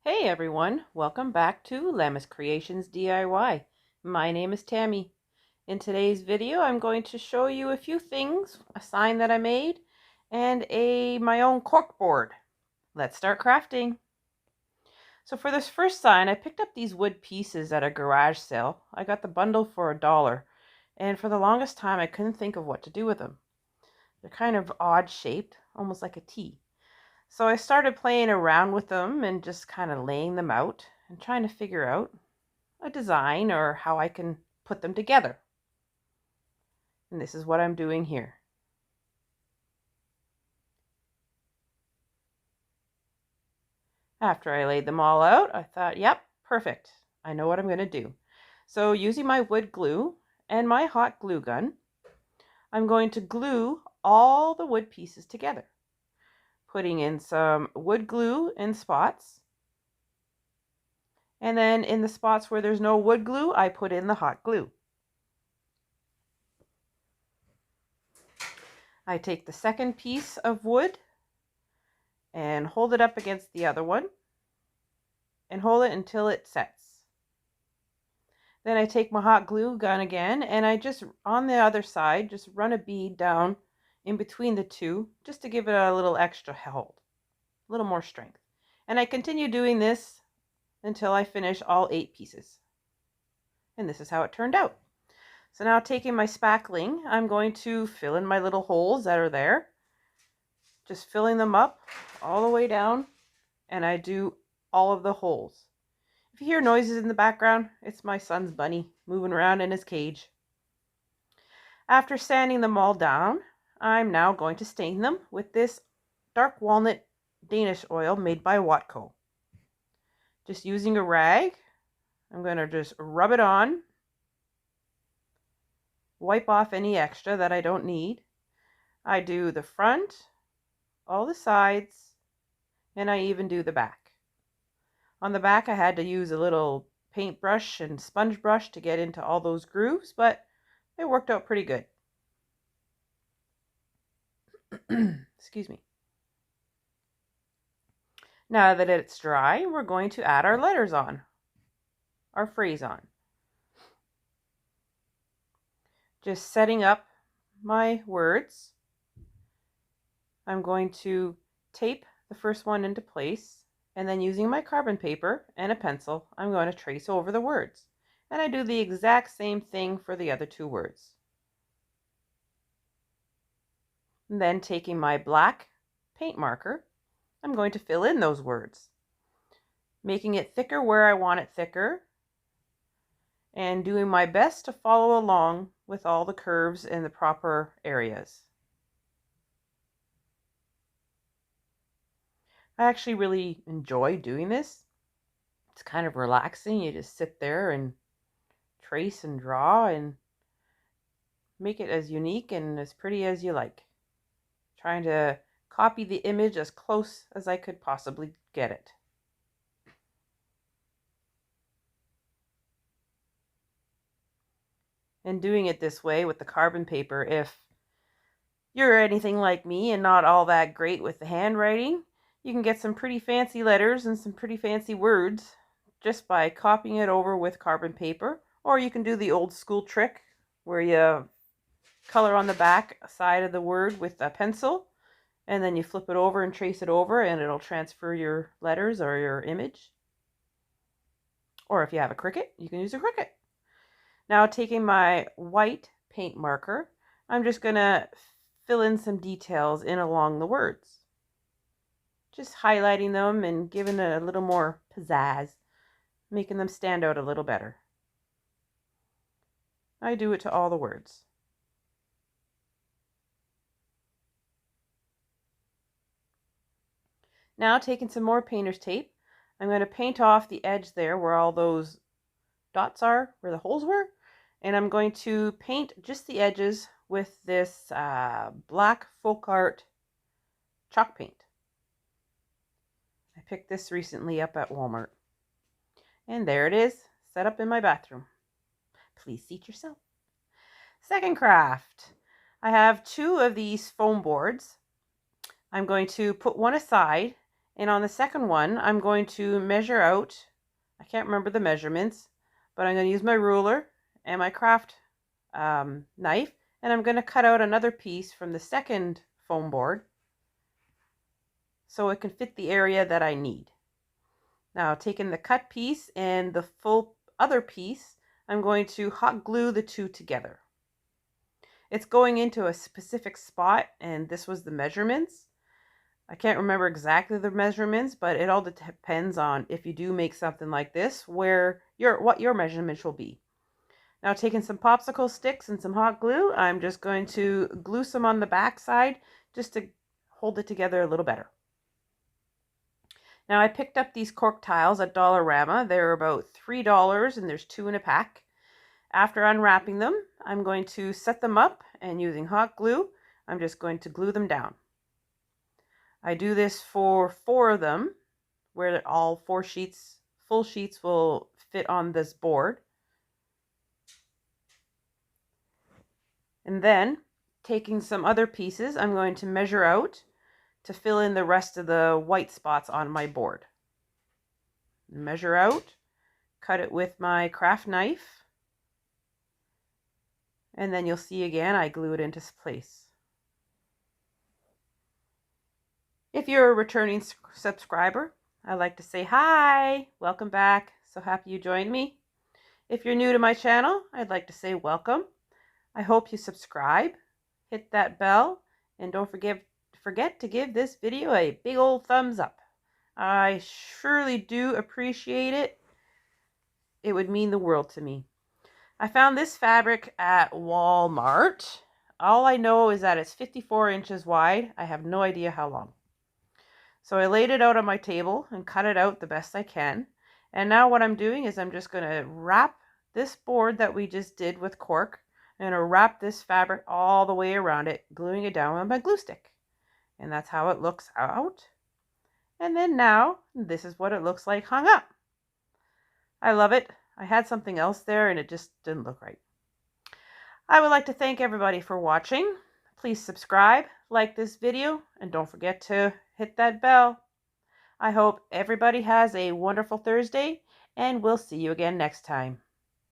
Hey everyone, welcome back to Lammis Creations DIY. My name is Tammy. In today's video I'm going to show you a few things, a sign that I made, and my own corkboard. Let's start crafting. So for this first sign I picked up these wood pieces at a garage sale. I got the bundle for $1, and for the longest time I couldn't think of what to do with them. They're kind of odd shaped, almost like a T. So I started playing around with them and just kind of laying them out and trying to figure out a design or how I can put them together. And this is what I'm doing here. After I laid them all out, I thought, yep, perfect. I know what I'm going to do. So using my wood glue and my hot glue gun, I'm going to glue all the wood pieces together, putting in some wood glue in spots. And then in the spots where there's no wood glue, I put in the hot glue. I take the second piece of wood and hold it up against the other one and hold it until it sets. Then I take my hot glue gun again and I just, on the other side, just run a bead down in between the two just to give it a little extra hold, a little more strength. And I continue doing this until I finish all 8 pieces. And this is how it turned out. So now taking my spackling, I'm going to fill in my little holes that are there. Just filling them up all the way down, and I do all of the holes. If you hear noises in the background, it's my son's bunny moving around in his cage. After sanding them all down, I'm now going to stain them with this dark walnut Danish oil made by Watco. Just using a rag, I'm going to just rub it on, wipe off any extra that I don't need. I do the front, all the sides, and I even do the back. On the back I had to use a little paintbrush and sponge brush to get into all those grooves, but it worked out pretty good. Excuse me. Now that it's dry, we're going to add our letters on, our phrase on. Just setting up my words. I'm going to tape the first one into place, and then using my carbon paper and a pencil, I'm going to trace over the words. And I do the exact same thing for the other 2 words. And then taking my black paint marker, I'm going to fill in those words, making it thicker where I want it thicker, and doing my best to follow along with all the curves in the proper areas. I actually really enjoy doing this. It's kind of relaxing. You just sit there and trace and draw and make it as unique and as pretty as you like. Trying to copy the image as close as I could possibly get it. And doing it this way with the carbon paper, if you're anything like me and not all that great with the handwriting, you can get some pretty fancy letters and some pretty fancy words just by copying it over with carbon paper. Or you can do the old school trick where you color on the back side of the word with a pencil, and then you flip it over and trace it over, and it'll transfer your letters or your image. Or if you have a Cricut, you can use a Cricut. Now taking my white paint marker, I'm just going to fill in some details in along the words. Just highlighting them and giving it a little more pizzazz, making them stand out a little better. I do it to all the words. Now taking some more painter's tape, I'm going to paint off the edge there where all those dots are, where the holes were, and I'm going to paint just the edges with this black folk art chalk paint. I picked this recently up at Walmart. And there it is, set up in my bathroom. Please seat yourself. Second craft. I have 2 of these foam boards. I'm going to put one aside And on the second one, I'm going to measure out, I can't remember the measurements, but I'm going to use my ruler and my craft knife, and I'm going to cut out another piece from the second foam board so it can fit the area that I need. Now, taking the cut piece and the full other piece, I'm going to hot glue the two together. It's going into a specific spot, and this was the measurements. I can't remember exactly the measurements, but it all depends on, if you do make something like this, what your measurements will be. Now, taking some popsicle sticks and some hot glue, I'm just going to glue some on the back side just to hold it together a little better. Now, I picked up these cork tiles at Dollarama. They're about $3 and there's 2 in a pack. After unwrapping them, I'm going to set them up, and using hot glue, I'm just going to glue them down. I do this for 4 of them, where all 4 sheets, full sheets, will fit on this board. And then, taking some other pieces, I'm going to measure out to fill in the rest of the white spots on my board. Measure out, cut it with my craft knife, and then you'll see again I glue it into place. If you're a returning subscriber, I'd like to say hi, welcome back, so happy you joined me. If you're new to my channel, I'd like to say welcome. I hope you subscribe, hit that bell, and don't forget to give this video a big old thumbs up. I surely do appreciate it. It would mean the world to me. I found this fabric at Walmart. All I know is that it's 54 inches wide. I have no idea how long. So I laid it out on my table and cut it out the best I can. And now what I'm doing is I'm just going to wrap this board that we just did with cork. I'm going to wrap this fabric all the way around it, gluing it down with my glue stick. And that's how it looks out. And then now, this is what it looks like hung up. I love it. I had something else there and it just didn't look right. I would like to thank everybody for watching. Please subscribe, like this video, and don't forget to hit that bell. I hope everybody has a wonderful Thursday, and we'll see you again next time.